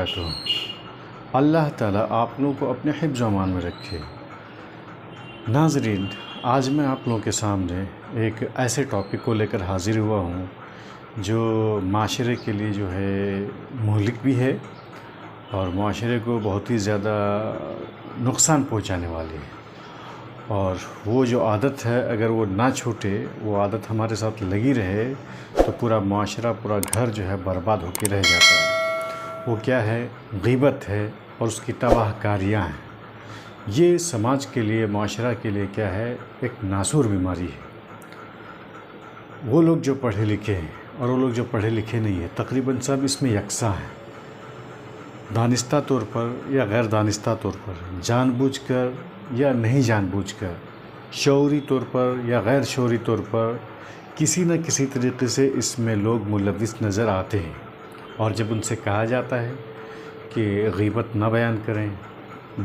وبرکاتہ۔ اللہ تعالیٰ آپ لوگوں کو اپنے حفظ و امان میں رکھے۔ ناظرین، آج میں آپ لوگوں کے سامنے ایک ایسے ٹاپک کو لے کر حاضر ہوا ہوں جو معاشرے کے لیے جو ہے مہلک بھی ہے اور معاشرے کو بہت ہی زیادہ نقصان پہنچانے والی ہے، اور وہ جو عادت ہے اگر وہ نہ چھوٹے، وہ عادت ہمارے ساتھ لگی رہے تو پورا معاشرہ، پورا گھر جو ہے برباد ہو کے رہ جاتا ہے۔ وہ کیا ہے؟ غیبت ہے اور اس کی تباہ کاریاں ہیں۔ یہ سماج کے لیے، معاشرہ کے لیے کیا ہے؟ ایک ناسور بیماری ہے۔ وہ لوگ جو پڑھے لکھے ہیں اور وہ لوگ جو پڑھے لکھے نہیں ہیں، تقریباً سب اس میں یکساں ہیں، دانستہ طور پر یا غیر دانستہ طور پر، جان بوجھ کر یا نہیں جان بوجھ کر، شعوری طور پر یا غیر شعوری طور پر، کسی نہ کسی طریقے سے اس میں لوگ ملوث نظر آتے ہیں۔ اور جب ان سے کہا جاتا ہے کہ غیبت نہ بیان کریں،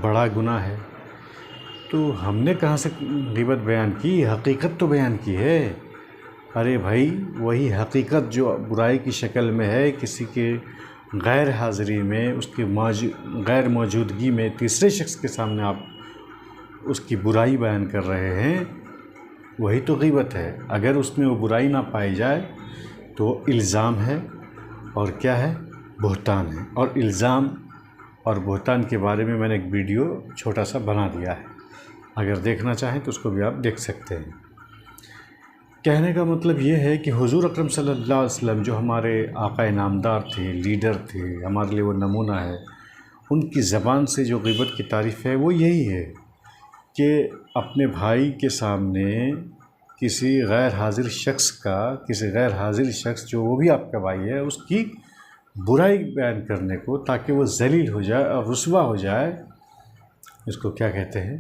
بڑا گناہ ہے، تو ہم نے کہاں سے غیبت بیان کی؟ حقیقت تو بیان کی ہے۔ ارے بھائی، وہی حقیقت جو برائی کی شکل میں ہے، کسی کے غیر حاضری میں، اس کی غیر موجودگی میں تیسرے شخص کے سامنے آپ اس کی برائی بیان کر رہے ہیں، وہی تو غیبت ہے۔ اگر اس میں وہ برائی نہ پائی جائے تو الزام ہے، اور کیا ہے؟ بہتان ہے۔ اور الزام اور بہتان کے بارے میں نے ایک ویڈیو چھوٹا سا بنا دیا ہے، اگر دیکھنا چاہیں تو اس کو بھی آپ دیکھ سکتے ہیں۔ کہنے کا مطلب یہ ہے کہ حضور اکرم صلی اللہ علیہ وسلم جو ہمارے آقا نامدار تھے، لیڈر تھے، ہمارے لیے وہ نمونہ ہے، ان کی زبان سے جو غیبت کی تعریف ہے وہ یہی ہے کہ اپنے بھائی کے سامنے کسی غیر حاضر شخص جو وہ بھی آپ کا بھائی ہے، اس کی برائی بیان کرنے کو، تاکہ وہ ذلیل ہو جائے اور رسوا ہو جائے، اس کو کیا کہتے ہیں؟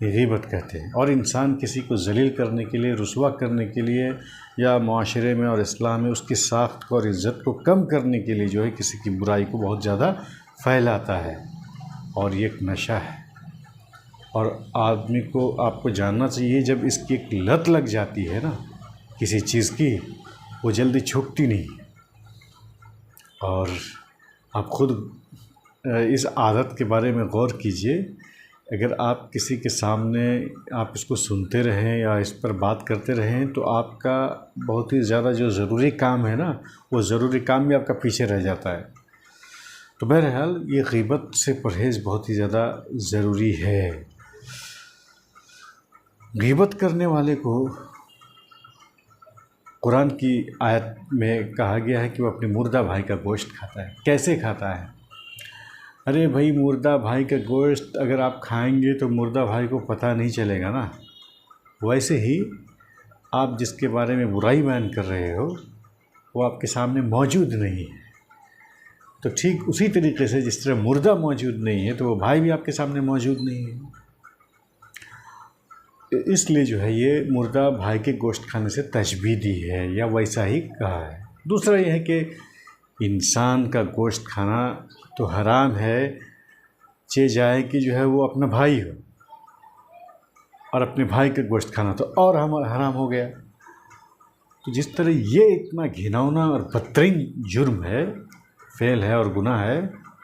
غیبت کہتے ہیں۔ اور انسان کسی کو ذلیل کرنے کے لیے، رسوا کرنے کے لیے، یا معاشرے میں اور اسلام میں اس کی ساخت کو اور عزت کو کم کرنے کے لیے جو ہے کسی کی برائی کو بہت زیادہ پھیلاتا ہے، اور یہ ایک نشہ ہے۔ اور آدمی کو، آپ کو جاننا چاہیے، جب اس کی ایک لت لگ جاتی ہے نا کسی چیز کی، وہ جلدی چھوٹتی نہیں۔ اور آپ خود اس عادت کے بارے میں غور کیجئے۔ اگر آپ کسی کے سامنے آپ اس کو سنتے رہیں یا اس پر بات کرتے رہیں تو آپ کا بہت ہی زیادہ جو ضروری کام ہے نا، وہ ضروری کام بھی آپ کا پیچھے رہ جاتا ہے۔ تو بہرحال یہ غیبت سے پرہیز بہت ہی زیادہ ضروری ہے۔ غیبت کرنے والے کو قرآن کی آیت میں کہا گیا ہے کہ وہ اپنے مردہ بھائی کا گوشت کھاتا ہے۔ کیسے کھاتا ہے؟ ارے بھائی، مردہ بھائی کا گوشت اگر آپ کھائیں گے تو مردہ بھائی کو پتہ نہیں چلے گا نا۔ ویسے ہی آپ جس کے بارے میں برائی بیان کر رہے ہو وہ آپ کے سامنے موجود نہیں ہے، تو ٹھیک اسی طریقے سے جس طرح مردہ موجود نہیں ہے تو وہ بھائی بھی آپ کے سامنے موجود نہیں ہے۔ اس لیے جو ہے یہ مردہ بھائی کے گوشت کھانے سے تشبیہ دی ہے، یا ویسا ہی کہا ہے۔ دوسرا یہ ہے کہ انسان کا گوشت کھانا تو حرام ہے، چہ جائے کہ جو ہے وہ اپنا بھائی ہو، اور اپنے بھائی کا گوشت کھانا تو اور حرام ہو گیا۔ تو جس طرح یہ اتنا گھناؤنا اور بدترین جرم ہے، فعل ہے اور گناہ ہے،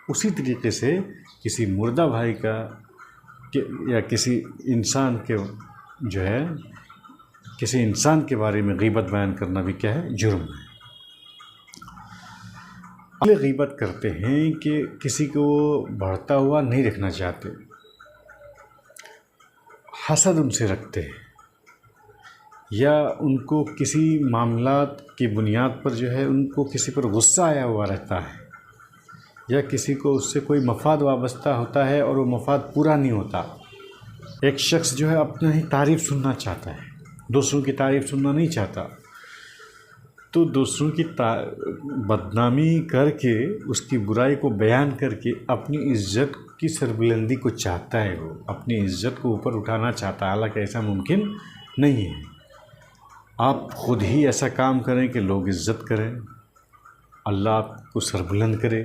اسی طریقے سے کسی مردہ بھائی کا یا کسی انسان کے جو ہے کسی انسان کے بارے میں غیبت بیان کرنا بھی کیا ہے؟ جرم ہے۔ غیبت کرتے ہیں کہ کسی کو بڑھتا ہوا نہیں رکھنا چاہتے، حسد ان سے رکھتے ہیں، یا ان کو کسی معاملات کی بنیاد پر جو ہے ان کو کسی پر غصہ آیا ہوا رہتا ہے، یا کسی کو اس سے کوئی مفاد وابستہ ہوتا ہے اور وہ مفاد پورا نہیں ہوتا۔ ایک شخص جو ہے اپنا ہی تعریف سننا چاہتا ہے، دوسروں کی تعریف سننا نہیں چاہتا، تو دوسروں کی بدنامی کر کے، اس کی برائی کو بیان کر کے اپنی عزت کی سربلندی کو چاہتا ہے، وہ اپنی عزت کو اوپر اٹھانا چاہتا ہے، حالانکہ ایسا ممکن نہیں ہے۔ آپ خود ہی ایسا کام کریں کہ لوگ عزت کریں، اللہ آپ کو سربلند کرے۔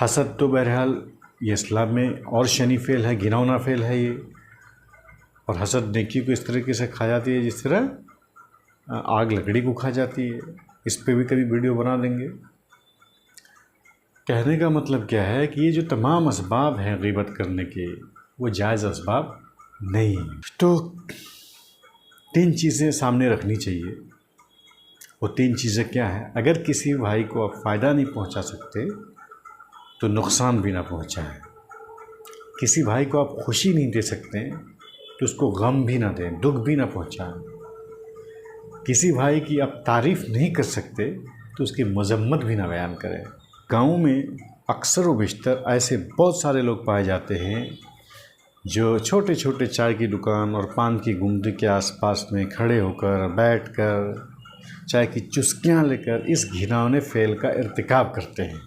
حسد تو بہرحال یہ اسلام میں اور شنی فعل ہے، گھناؤنا فعل ہے یہ، اور حسد نیکی کو اس طریقے سے کھا جاتی ہے جس طرح آگ لکڑی کو کھا جاتی ہے۔ اس پہ بھی کبھی ویڈیو بنا دیں گے۔ کہنے کا مطلب کیا ہے کہ یہ جو تمام اسباب ہیں غیبت کرنے کے وہ جائز اسباب نہیں ہیں۔ تو 3 چیزیں سامنے رکھنی چاہیے۔ وہ 3 چیزیں کیا ہیں؟ اگر کسی بھائی کو آپ فائدہ نہیں پہنچا سکتے تو نقصان بھی نہ پہنچائیں۔ کسی بھائی کو آپ خوشی نہیں دے سکتے تو اس کو غم بھی نہ دیں، دکھ بھی نہ پہنچائیں۔ کسی بھائی کی آپ تعریف نہیں کر سکتے تو اس کی مذمت بھی نہ بیان کریں۔ گاؤں میں اکثر و بیشتر ایسے بہت سارے لوگ پائے جاتے ہیں جو چھوٹے چھوٹے چائے کی دکان اور پان کی گمٹی کے آس پاس میں کھڑے ہو کر بیٹھ کر چائے کی چسکیاں لے کر اس گھناؤنے فعل کا ارتکاب کرتے ہیں۔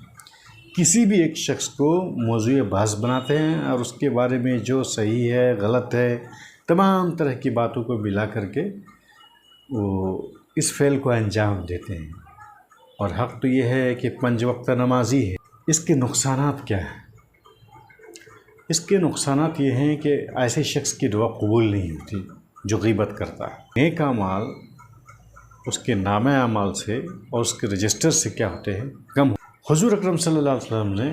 کسی بھی ایک شخص کو موضوع بحث بناتے ہیں اور اس کے بارے میں جو صحیح ہے غلط ہے تمام طرح کی باتوں کو ملا کر کے وہ اس فعل کو انجام دیتے ہیں۔ اور حق تو یہ ہے کہ 5 وقت نمازی ہے۔ اس کے نقصانات کیا ہیں؟ اس کے نقصانات یہ ہیں کہ ایسے شخص کی دعا قبول نہیں ہوتی جو غیبت کرتا ہے۔ نیک اعمال اس کے نامہ اعمال سے اور اس کے رجسٹر سے کیا ہوتے ہیں؟ کم۔ حضور اکرم صلی اللہ علیہ وسلم نے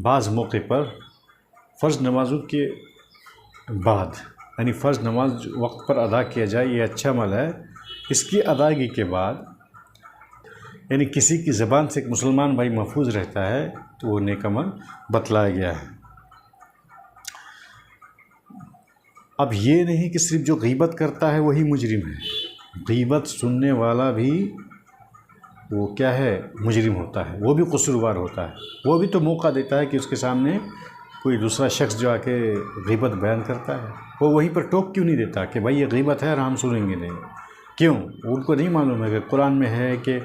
بعض موقع پر فرض نمازوں کے بعد یعنی فرض نماز وقت پر ادا کیا جائے یہ اچھا عمل ہے، اس کی ادائیگی کے بعد یعنی کسی کی زبان سے ایک مسلمان بھائی محفوظ رہتا ہے تو وہ نیک عمل بتلایا گیا ہے۔ اب یہ نہیں کہ صرف جو غیبت کرتا ہے وہی مجرم ہے، غیبت سننے والا بھی وہ کیا ہے؟ مجرم ہوتا ہے، وہ بھی قصوروار ہوتا ہے۔ وہ بھی تو موقع دیتا ہے کہ اس کے سامنے کوئی دوسرا شخص جو آ کے غیبت بیان کرتا ہے وہ وہیں پر ٹوک کیوں نہیں دیتا کہ بھائی یہ غیبت ہے اور ہم سنیں گے نہیں؟ کیوں؟ ان کو نہیں معلوم ہے کہ قرآن میں ہے کہ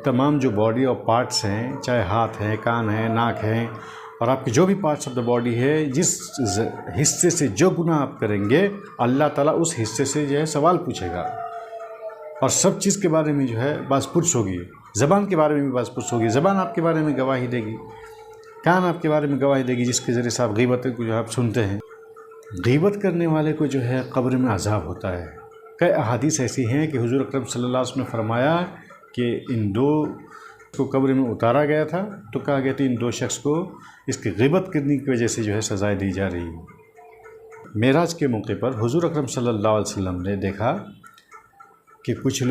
تمام جو باڈی اور پارٹس ہیں، چاہے ہاتھ ہیں، کان ہیں، ناک ہیں اور آپ کے جو بھی پارٹس آف دا باڈی ہے، جس حصے سے جو گناہ آپ کریں گے اللہ تعالیٰ اس حصے سے جو ہے سوال پوچھے گا، اور سب چیز کے بارے میں جو ہے باز پرس ہوگی۔ زبان کے بارے میں بھی باز پرس ہوگی، زبان آپ کے بارے میں گواہی دے گی، کان آپ کے بارے میں گواہی دے گی جس کے ذریعے سے آپ غیبت کو جو آپ سنتے ہیں۔ غیبت کرنے والے کو جو ہے قبر میں عذاب ہوتا ہے۔ کئی احادیث ایسی ہیں کہ حضور اکرم صلی اللہ علیہ وسلم نے فرمایا کہ ان 2 کو قبر میں اتارا گیا تھا تو کہا گیا تھا ان 2 شخص کو اس کی غیبت کرنے کی وجہ سے جو ہے سزائیں دی جا رہی ہیں۔ معراج کے موقع پر حضور اکرم صلی اللہ علیہ وسلم نے دیکھا کہ کچھ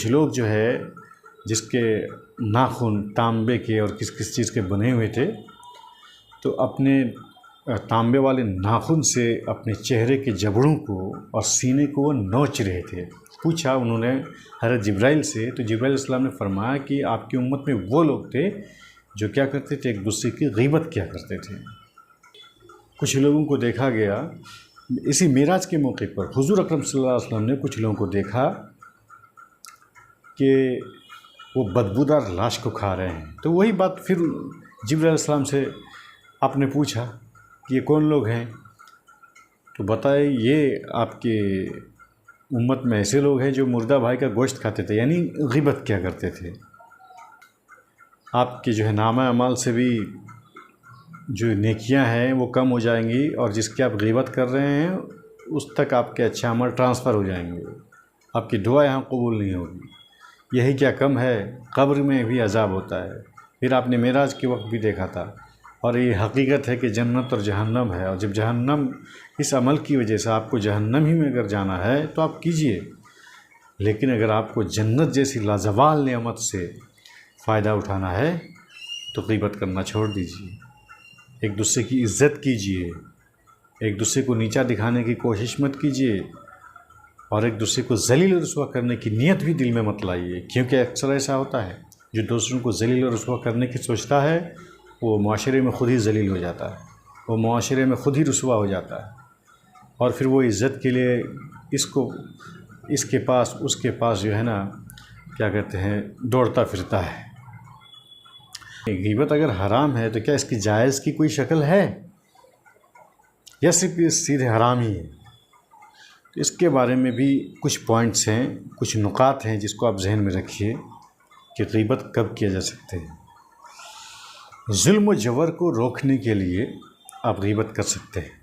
لوگ جو ہے جس کے ناخن تانبے کے اور کس کس چیز کے بنے ہوئے تھے تو اپنے تانبے والے ناخن سے اپنے چہرے کے جبڑوں کو اور سینے کو وہ نوچ رہے تھے۔ پوچھا انہوں نے حضرت جبرائیل سے، تو جبرائیل علیہ السلام نے فرمایا کہ آپ کی امت میں وہ لوگ تھے جو کیا کرتے تھے؟ ایک دوسرے کی غیبت کیا کرتے تھے۔ کچھ لوگوں کو دیکھا گیا اسی معراج کے موقع پر حضور اکرم صلی اللہ علیہ وسلم نے کچھ لوگوں کو دیکھا کہ وہ بدبودار لاش کو کھا رہے ہیں۔ تو وہی بات پھر جبرائیل علیہ السلام سے آپ نے پوچھا کہ یہ کون لوگ ہیں؟ تو بتائے یہ آپ کے امت میں ایسے لوگ ہیں جو مردہ بھائی کا گوشت کھاتے تھے، یعنی غیبت کیا کرتے تھے۔ آپ کے جو ہے نامہ اعمال سے بھی جو نیکیاں ہیں وہ کم ہو جائیں گی، اور جس کی آپ غیبت کر رہے ہیں اس تک آپ کے اچھے عمل ٹرانسفر ہو جائیں گے، آپ کی دعا یہاں قبول نہیں ہوگی۔ یہی کیا کم ہے، قبر میں بھی عذاب ہوتا ہے۔ پھر آپ نے معراج کے وقت بھی دیکھا تھا، اور یہ حقیقت ہے کہ جنت اور جہنم ہے، اور جب جہنم اس عمل کی وجہ سے آپ کو جہنم ہی میں اگر جانا ہے تو آپ کیجئے، لیکن اگر آپ کو جنت جیسی لازوال نعمت سے فائدہ اٹھانا ہے تو غیبت کرنا چھوڑ دیجئے۔ ایک دوسرے کی عزت کیجئے، ایک دوسرے کو نیچا دکھانے کی کوشش مت کیجئے، اور ایک دوسرے کو ذلیل و رسوا کرنے کی نیت بھی دل میں مت لائیے، کیونکہ اکثر ایسا ہوتا ہے جو دوسروں کو ذلیل و رسوا کرنے کی سوچتا ہے وہ معاشرے میں خود ہی ذلیل ہو جاتا ہے، وہ معاشرے میں خود ہی رسوا ہو جاتا ہے، اور پھر وہ عزت کے لیے اس کے پاس اس کے پاس جو ہے نا کیا کہتے ہیں دوڑتا پھرتا ہے۔ غیبت اگر حرام ہے تو کیا اس کی جائز کی کوئی شکل ہے یا صرف سیدھے حرام ہی ہے؟ اس کے بارے میں بھی کچھ پوائنٹس ہیں، کچھ نکات ہیں جس کو آپ ذہن میں رکھیے کہ غیبت کب کیا جا سکتے ہیں۔ ظلم و جور کو روکنے کے لیے آپ غیبت کر سکتے ہیں۔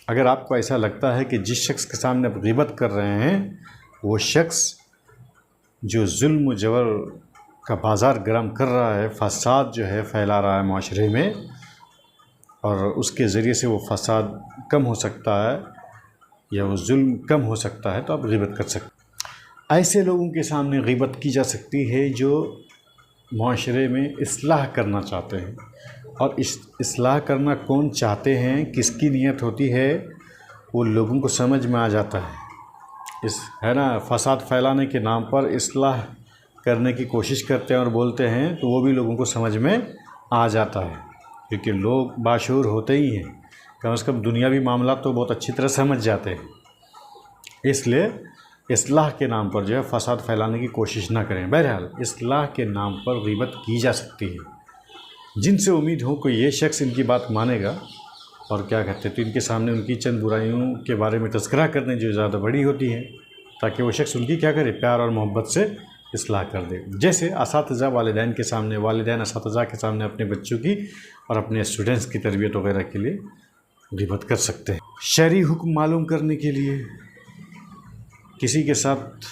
اگر آپ کو ایسا لگتا ہے کہ جس شخص کے سامنے آپ غیبت کر رہے ہیں وہ شخص جو ظلم و جور کا بازار گرم کر رہا ہے، فساد جو ہے پھیلا رہا ہے معاشرے میں، اور اس کے ذریعے سے وہ فساد کم ہو سکتا ہے یا وہ ظلم کم ہو سکتا ہے، تو آپ غیبت کر سکتے ہیں۔ ایسے لوگوں کے سامنے غیبت کی جا سکتی ہے جو معاشرے میں اصلاح کرنا چاہتے ہیں، اور اصلاح کرنا کون چاہتے ہیں، کس کی نیت ہوتی ہے، وہ لوگوں کو سمجھ میں آ جاتا ہے۔ ہے نا، فساد پھیلانے کے نام پر اصلاح کرنے کی کوشش کرتے ہیں اور بولتے ہیں، تو وہ بھی لوگوں کو سمجھ میں آ جاتا ہے، کیونکہ لوگ باشعور ہوتے ہی ہیں، کم از کم دنیاوی معاملات تو بہت اچھی طرح سمجھ جاتے ہیں۔ اس لیے اصلاح کے نام پر جو ہے فساد پھیلانے کی کوشش نہ کریں۔ بہرحال اصلاح کے نام پر غیبت کی جا سکتی ہے۔ جن سے امید ہو کہ یہ شخص ان کی بات مانے گا اور کیا کہتے ہیں، تو ان کے سامنے ان کی چند برائیوں کے بارے میں تذکرہ کرنے جو زیادہ بڑی ہوتی ہیں، تاکہ وہ شخص ان کی کیا کرے، پیار اور محبت سے اصلاح کر دے۔ جیسے اساتذہ والدین کے سامنے، والدین اساتذہ کے سامنے اپنے بچوں کی اور اپنے اسٹوڈنٹس کی تربیت وغیرہ کے لیے غیبت کر سکتے ہیں۔ شرعی حکم معلوم کرنے کے لیے کسی کے ساتھ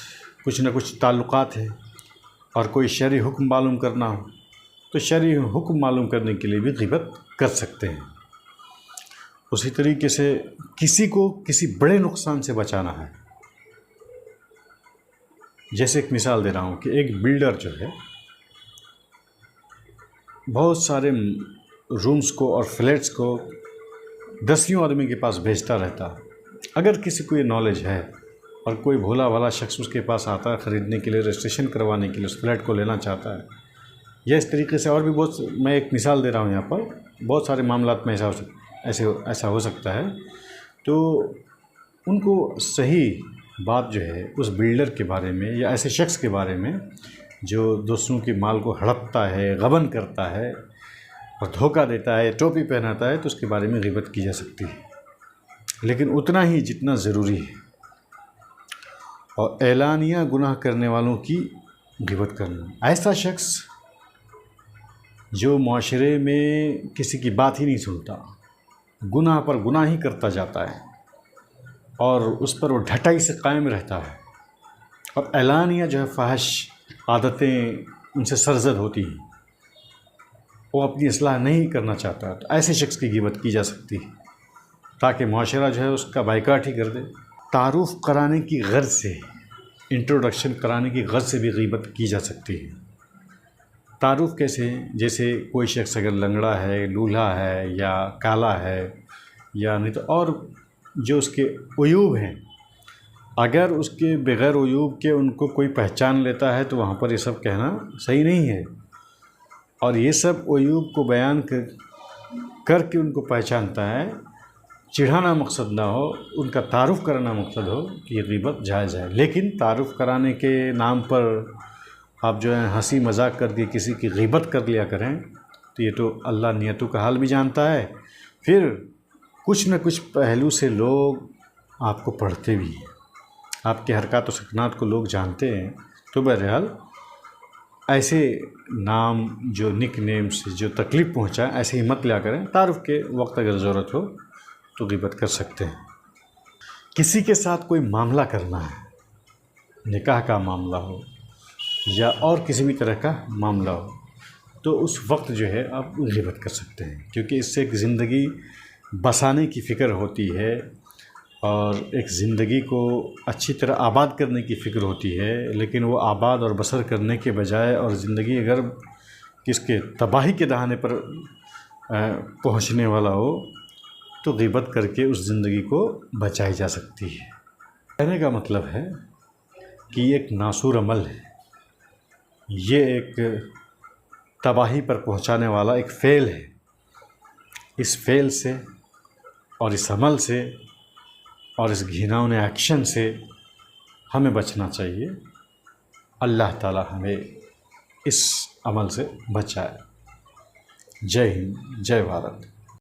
کچھ نہ کچھ تعلقات ہیں اور کوئی شرعی حکم معلوم کرنا ہو، تو شرعی حکم معلوم کرنے کے لیے بھی غیبت کر سکتے ہیں۔ اسی طریقے سے کسی کو کسی بڑے نقصان سے بچانا ہے، جیسے ایک مثال دے رہا ہوں کہ ایک بلڈر جو ہے بہت سارے رومز کو اور فلیٹس کو دسیوں آدمی کے پاس بھیجتا رہتا ہے۔ اگر کسی کو یہ نالج ہے اور کوئی بھولا بھالا شخص اس کے پاس آتا ہے خریدنے کے لیے، رجسٹریشن کروانے کے لیے، اس فلیٹ کو لینا چاہتا ہے، یا اس طریقے سے اور بھی بہت، میں ایک مثال دے رہا ہوں یہاں پر، بہت سارے معاملات میں ایسا ہو سکتا ہے، تو ان کو صحیح بات جو ہے اس بلڈر کے بارے میں یا ایسے شخص کے بارے میں جو دوسروں کے مال کو ہڑپتا ہے، غبن کرتا ہے اور دھوکہ دیتا ہے، ٹوپی پہناتا ہے، تو اس کے بارے میں غیبت کی جا سکتی ہے، لیکن اتنا ہی جتنا ضروری ہے۔ اور اعلانیہ گناہ کرنے والوں کی غیبت کرنا، ایسا شخص جو معاشرے میں کسی کی بات ہی نہیں سنتا، گناہ پر گناہ ہی کرتا جاتا ہے اور اس پر وہ ڈھٹائی سے قائم رہتا ہے، اور اعلانیہ جو ہے فحش عادتیں ان سے سرزد ہوتی ہیں، وہ اپنی اصلاح نہیں کرنا چاہتا، تو ایسے شخص کی غیبت کی جا سکتی ہے، تاکہ معاشرہ جو ہے اس کا بائیکاٹ ہی کر دے۔ تعارف کرانے کی غرض سے، انٹروڈکشن کرانے کی غرض سے بھی غیبت کی جا سکتی ہے۔ تعارف کیسے؟ جیسے کوئی شخص اگر لنگڑا ہے، لولہا ہے، یا کالا ہے، یا نہیں تو اور جو اس کے عیوب ہیں، اگر اس کے بغیر عیوب کے ان کو کوئی پہچان لیتا ہے، تو وہاں پر یہ سب کہنا صحیح نہیں ہے، اور یہ سب عیوب کو بیان کر کے ان کو پہچانتا ہے، چڑھانا مقصد نہ ہو، ان کا تعارف کرانا مقصد ہو، کہ یہ غیبت جائز ہے۔ لیکن تعارف کرانے کے نام پر آپ جو ہے ہنسی مذاق کر کے کسی کی غیبت کر لیا کریں، تو یہ تو اللہ نیتوں کا حال بھی جانتا ہے، پھر کچھ نہ کچھ پہلو سے لوگ آپ کو پڑھتے بھی ہیں، آپ کے حرکات و سکنات کو لوگ جانتے ہیں، تو بہرحال ایسے نام جو نک نیم سے جو تکلیف پہنچائیں، ایسے ہی مت لیا کریں۔ تعارف کے وقت اگر ضرورت ہو تو غیبت کر سکتے ہیں۔ کسی کے ساتھ کوئی معاملہ کرنا ہے، نکاح کا معاملہ ہو یا اور کسی بھی طرح کا معاملہ ہو، تو اس وقت جو ہے آپ غیبت کر سکتے ہیں، کیونکہ اس سے ایک زندگی بسانے کی فکر ہوتی ہے، اور ایک زندگی کو اچھی طرح آباد کرنے کی فکر ہوتی ہے، لیکن وہ آباد اور بسر کرنے کے بجائے، اور زندگی اگر کس کے تباہی کے دہانے پر پہنچنے والا ہو، تو غیبت کر کے اس زندگی کو بچائی جا سکتی ہے۔ کہنے کا مطلب ہے کہ یہ ایک ناسور عمل ہے، یہ ایک تباہی پر پہنچانے والا ایک فعل ہے۔ اس فعل سے اور اس عمل سے اور اس گھناؤنے ایکشن سے ہمیں بچنا چاہیے۔ اللہ تعالی ہمیں اس عمل سے بچائے۔ جے ہند، جے بھارت۔